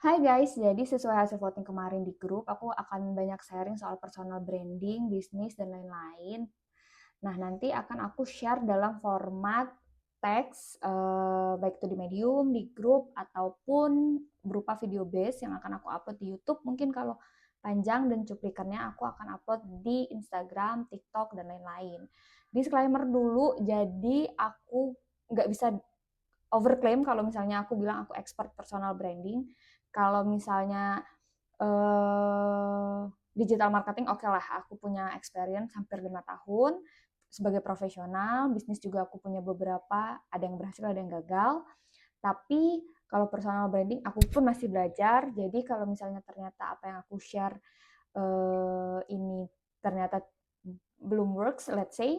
Hai guys, jadi sesuai hasil voting kemarin di grup, aku akan banyak sharing soal personal branding, bisnis, dan lain-lain. Nah, nanti akan aku share dalam format teks, baik itu di Medium, di grup, ataupun berupa video base yang akan aku upload di YouTube. Mungkin kalau panjang dan cuplikannya aku akan upload di Instagram, TikTok, dan lain-lain. Disclaimer dulu, jadi aku nggak bisa overclaim kalau misalnya aku bilang aku expert personal branding. Kalau misalnya digital marketing, oke lah, aku punya experience hampir 5 tahun sebagai profesional. Bisnis juga aku punya beberapa, ada yang berhasil, ada yang gagal. Tapi kalau personal branding aku pun masih belajar. Jadi kalau misalnya ternyata apa yang aku share ini ternyata belum works, let's say,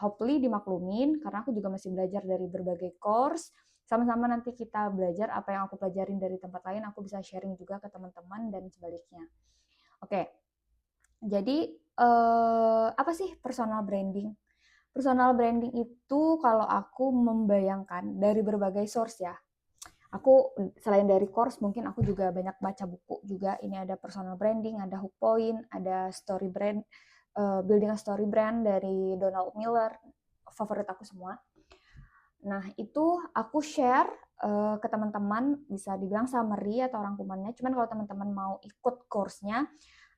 hopefully dimaklumin karena aku juga masih belajar dari berbagai course. Sama-sama nanti kita belajar apa yang aku pelajarin dari tempat lain, aku bisa sharing juga ke teman-teman dan sebaliknya. Oke, jadi apa sih personal branding? Personal branding itu kalau aku membayangkan dari berbagai source ya. Aku selain dari course mungkin aku juga banyak baca buku juga. Ini ada personal branding, ada hook point, ada story brand, building a story brand dari Donald Miller, favorit aku semua. Nah, itu aku share ke teman-teman, bisa dibilang summary atau rangkumannya. Cuman kalau teman-teman mau ikut course-nya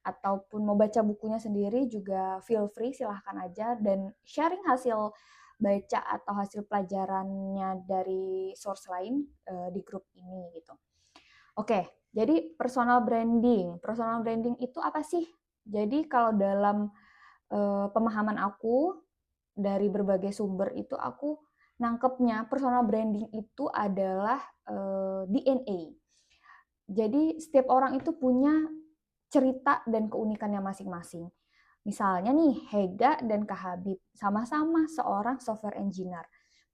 ataupun mau baca bukunya sendiri juga feel free, silahkan aja, dan sharing hasil baca atau hasil pelajarannya dari source lain di grup ini gitu. Oke, jadi personal branding. Personal branding itu apa sih? Jadi kalau dalam pemahaman aku dari berbagai sumber itu aku nangkepnya personal branding itu adalah DNA. Jadi setiap orang itu punya cerita dan keunikannya masing-masing. Misalnya nih, Hega dan Kak Habib sama-sama seorang software engineer.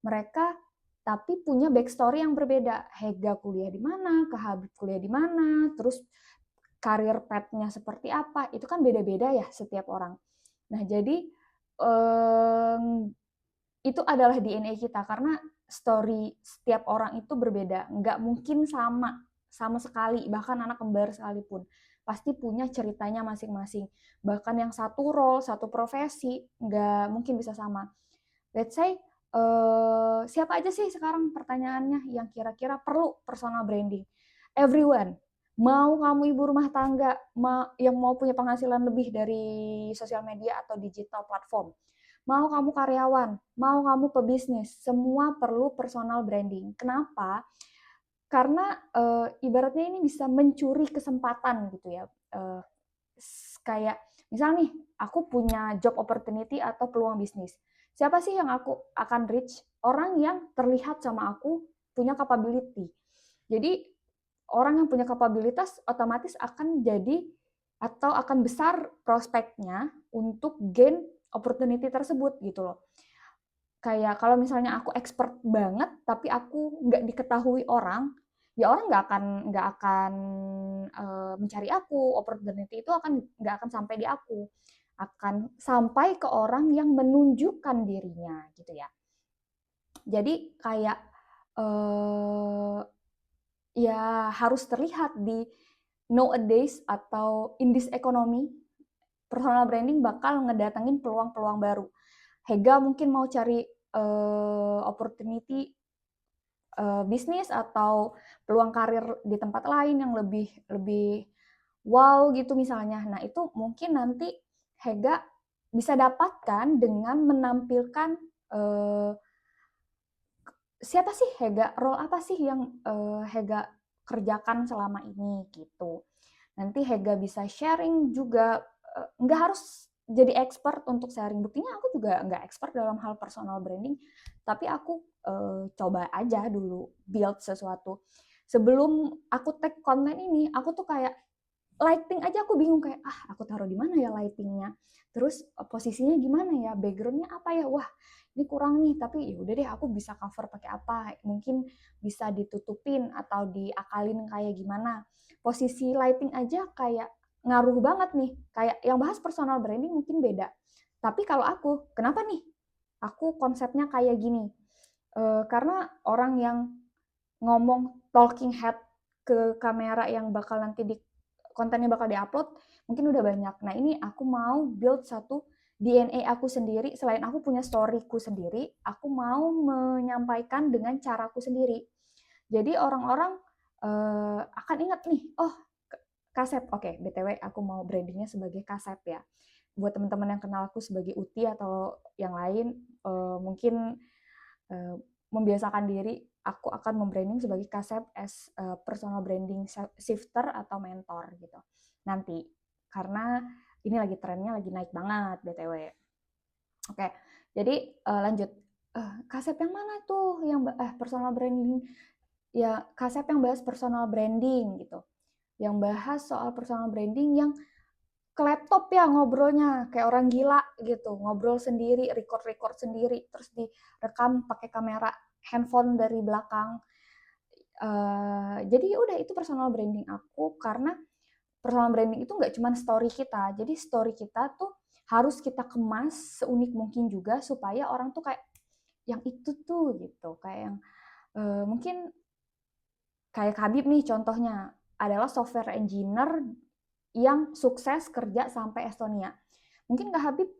Mereka tapi punya backstory yang berbeda. Hega kuliah di mana, Kak Habib kuliah di mana, terus karir path-nya seperti apa, itu kan beda-beda ya setiap orang. Nah, jadi itu adalah DNA kita karena story setiap orang itu berbeda, nggak mungkin sama sekali, bahkan anak kembar sekalipun pasti punya ceritanya masing-masing. Bahkan yang satu role, satu profesi nggak mungkin bisa sama. Let's say siapa aja sih sekarang pertanyaannya yang kira-kira perlu personal branding? Everyone. Mau kamu ibu rumah tangga, yang mau punya penghasilan lebih dari sosial media atau digital platform, mau kamu karyawan, mau kamu pebisnis, semua perlu personal branding. Kenapa? Karena ibaratnya ini bisa mencuri kesempatan gitu ya. Kayak misal nih, aku punya job opportunity atau peluang bisnis. Siapa sih yang aku akan reach? Orang yang terlihat sama aku punya capability. Jadi orang yang punya kapabilitas otomatis akan jadi atau akan besar prospeknya untuk gain opportunity tersebut gitu loh. Kayak kalau misalnya aku expert banget tapi aku nggak diketahui orang, ya orang nggak akan mencari aku. Opportunity itu nggak akan sampai di aku, akan sampai ke orang yang menunjukkan dirinya gitu ya. Jadi kayak eh, ya harus terlihat di nowadays atau in this economy, personal branding bakal ngedatengin peluang-peluang baru. Hega mungkin mau cari opportunity bisnis atau peluang karir di tempat lain yang lebih lebih wow gitu misalnya. Nah, itu mungkin nanti Hega bisa dapatkan dengan menampilkan eh, siapa sih Hega, role apa sih yang Hega kerjakan selama ini gitu. Nanti Hega bisa sharing juga, nggak harus jadi expert untuk sharing. Buktinya aku juga nggak expert dalam hal personal branding, tapi aku coba aja dulu build sesuatu. Sebelum aku take konten ini, aku tuh kayak lighting aja aku bingung, kayak aku taruh di mana ya lightingnya, terus posisinya gimana ya, backgroundnya apa ya, wah ini kurang nih, tapi ya udah deh aku bisa cover pakai apa, mungkin bisa ditutupin atau diakalin kayak gimana. Posisi lighting aja kayak ngaruh banget nih, kayak yang bahas personal branding mungkin beda, tapi kalau aku kenapa nih aku konsepnya kayak gini, karena orang yang ngomong talking head ke kamera yang bakal nanti kontennya bakal diupload mungkin udah banyak. Nah ini aku mau build satu DNA aku sendiri, selain aku punya storyku sendiri, aku mau menyampaikan dengan caraku sendiri. Jadi orang-orang akan ingat nih, oh Kasep, oke, BTW aku mau brandingnya sebagai Kasep ya. Buat teman-teman yang kenal aku sebagai Uti atau yang lain, mungkin membiasakan diri, aku akan membranding sebagai Kasep as personal branding shifter atau mentor gitu. Nanti, karena ini lagi trennya lagi naik banget BTW. Oke, jadi lanjut. Kasep yang mana tuh yang personal branding? Ya, Kasep yang bahas personal branding gitu. Yang bahas soal personal branding yang ke laptop ya ngobrolnya kayak orang gila gitu, ngobrol sendiri, record sendiri, terus direkam pakai kamera handphone dari belakang. Jadi udah itu personal branding aku, karena personal branding itu nggak cuma story kita, jadi story kita tuh harus kita kemas seunik mungkin juga supaya orang tuh kayak yang itu tuh gitu, kayak yang mungkin kayak Habib nih contohnya adalah software engineer yang sukses kerja sampai Estonia. Mungkin Kak Habib,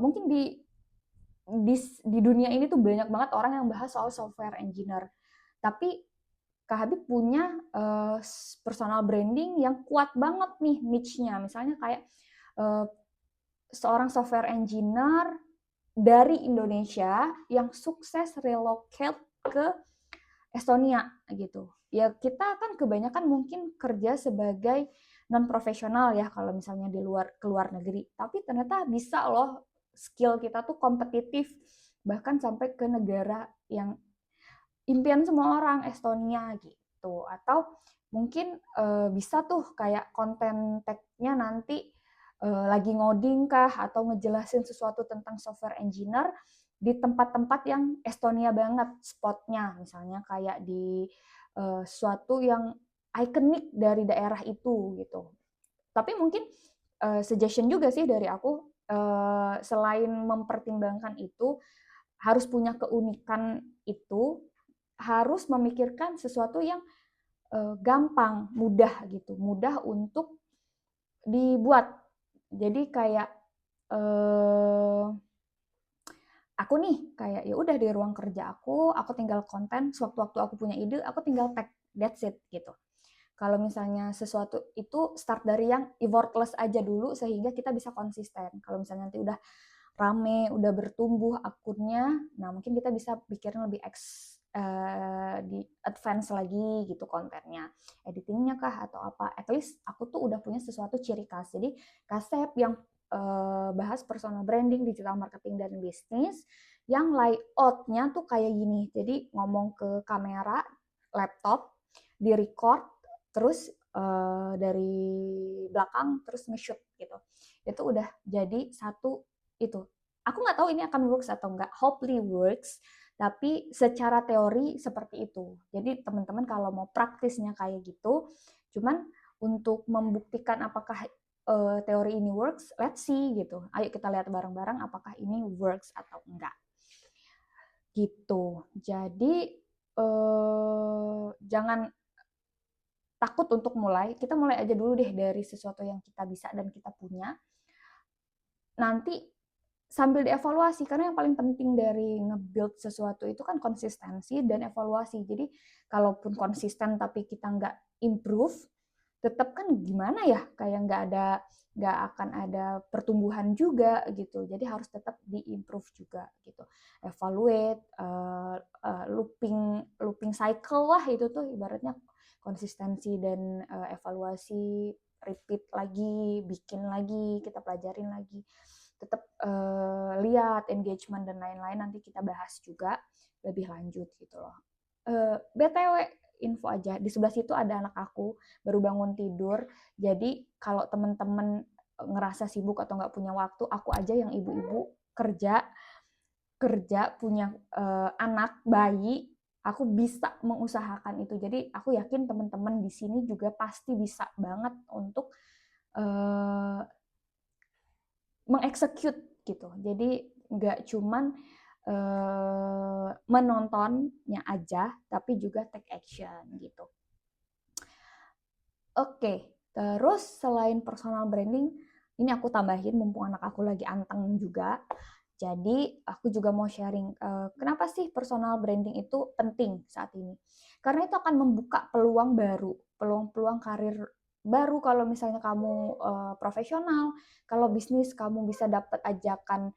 mungkin di dunia ini tuh banyak banget orang yang bahas soal software engineer. Tapi Kak Habib punya personal branding yang kuat banget nih niche-nya. Misalnya kayak seorang software engineer dari Indonesia yang sukses relocate ke Estonia gitu. Ya kita kan kebanyakan mungkin kerja sebagai non profesional ya kalau misalnya di luar negeri. Tapi ternyata bisa loh skill kita tuh kompetitif bahkan sampai ke negara yang impian semua orang, Estonia gitu. Atau mungkin bisa tuh kayak konten tag-nya nanti lagi ngoding kah atau ngejelasin sesuatu tentang software engineer di tempat-tempat yang Estonia banget spotnya, misalnya kayak di suatu yang ikonik dari daerah itu gitu. Tapi mungkin suggestion juga sih dari aku, selain mempertimbangkan itu harus punya keunikan itu, harus memikirkan sesuatu yang gampang, mudah gitu, mudah untuk dibuat. Jadi kayak aku nih kayak ya udah di ruang kerja aku tinggal konten, sewaktu-waktu aku punya ide, aku tinggal tag, that's it gitu. Kalau misalnya sesuatu itu start dari yang effortless aja dulu sehingga kita bisa konsisten. Kalau misalnya nanti udah rame, udah bertumbuh akunnya, nah mungkin kita bisa bikin lebih di advance lagi gitu kontennya, editingnya kah atau apa. At least aku tuh udah punya sesuatu ciri khas. Jadi Kasep yang bahas personal branding, digital marketing dan bisnis, yang layoutnya tuh kayak gini. Jadi ngomong ke kamera, laptop, di record, terus dari belakang terus nge-shoot gitu. Itu udah jadi satu itu. Aku nggak tahu ini akan works atau enggak, hopefully works, tapi secara teori seperti itu. Jadi teman-teman kalau mau praktisnya kayak gitu, cuman untuk membuktikan apakah teori ini works, let's see gitu. Ayo kita lihat bareng-bareng apakah ini works atau enggak. Gitu. Jadi jangan takut untuk mulai. Kita mulai aja dulu deh dari sesuatu yang kita bisa dan kita punya. Nanti sambil dievaluasi, karena yang paling penting dari nge-build sesuatu itu kan konsistensi dan evaluasi. Jadi kalaupun konsisten tapi kita nggak improve, tetap kan gimana ya, kayak nggak akan ada pertumbuhan juga gitu. Jadi harus tetap di-improve juga gitu. Evaluate, looping cycle lah itu tuh ibaratnya, konsistensi dan evaluasi, repeat lagi, bikin lagi, kita pelajarin lagi. Tetap lihat engagement dan lain-lain, nanti kita bahas juga lebih lanjut gitu loh. BTW info aja, di sebelah situ ada anak aku baru bangun tidur, jadi kalau teman-teman ngerasa sibuk atau nggak punya waktu, aku aja yang ibu-ibu kerja punya anak bayi, aku bisa mengusahakan itu. Jadi aku yakin teman-teman di sini juga pasti bisa banget untuk mengeksekut gitu. Jadi nggak cuman menontonnya aja, tapi juga take action gitu. Oke, terus selain personal branding, ini aku tambahin mumpung anak aku lagi anteng juga. Jadi aku juga mau sharing kenapa sih personal branding itu penting saat ini. Karena itu akan membuka peluang baru, peluang-peluang karir baru kalau misalnya kamu profesional, kalau bisnis kamu bisa dapat ajakan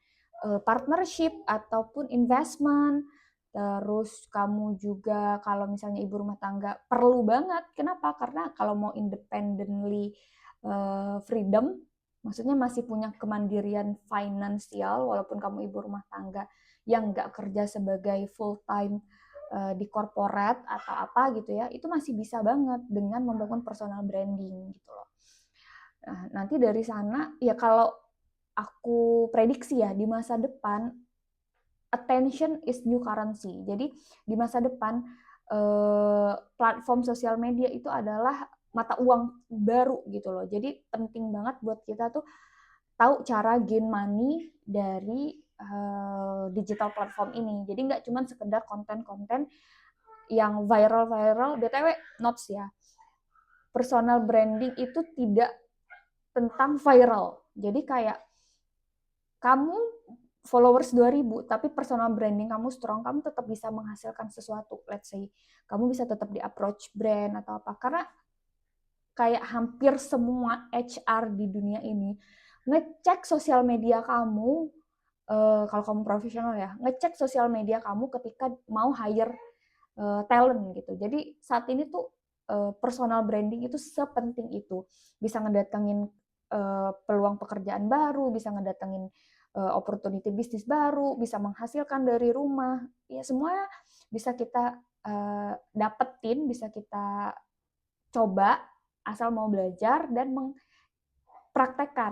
partnership ataupun investment. Terus kamu juga kalau misalnya ibu rumah tangga perlu banget. Kenapa? Karena kalau mau independently freedom, maksudnya masih punya kemandirian finansial walaupun kamu ibu rumah tangga yang nggak kerja sebagai full time di corporate atau apa gitu ya, itu masih bisa banget dengan membangun personal branding gitu loh. Nah, nanti dari sana ya kalau aku prediksi ya di masa depan attention is new currency. Jadi di masa depan platform sosial media itu adalah mata uang baru gitu loh. Jadi penting banget buat kita tuh tahu cara gain money dari digital platform ini. Jadi nggak cuma sekedar konten-konten yang viral-viral. BTW notes ya, personal branding itu tidak tentang viral. Jadi kayak kamu followers 2000 tapi personal branding kamu strong, kamu tetap bisa menghasilkan sesuatu. Let's say kamu bisa tetap di approach brand atau apa, karena kayak hampir semua HR di dunia ini ngecek sosial media kamu, kalau kamu profesional ya, ngecek sosial media kamu ketika mau hire talent gitu. Jadi saat ini tuh personal branding itu sepenting itu. Bisa ngedatengin peluang pekerjaan baru, bisa ngedatengin opportunity bisnis baru, bisa menghasilkan dari rumah. Ya semua bisa kita dapetin, bisa kita coba asal mau belajar dan mempraktekkan.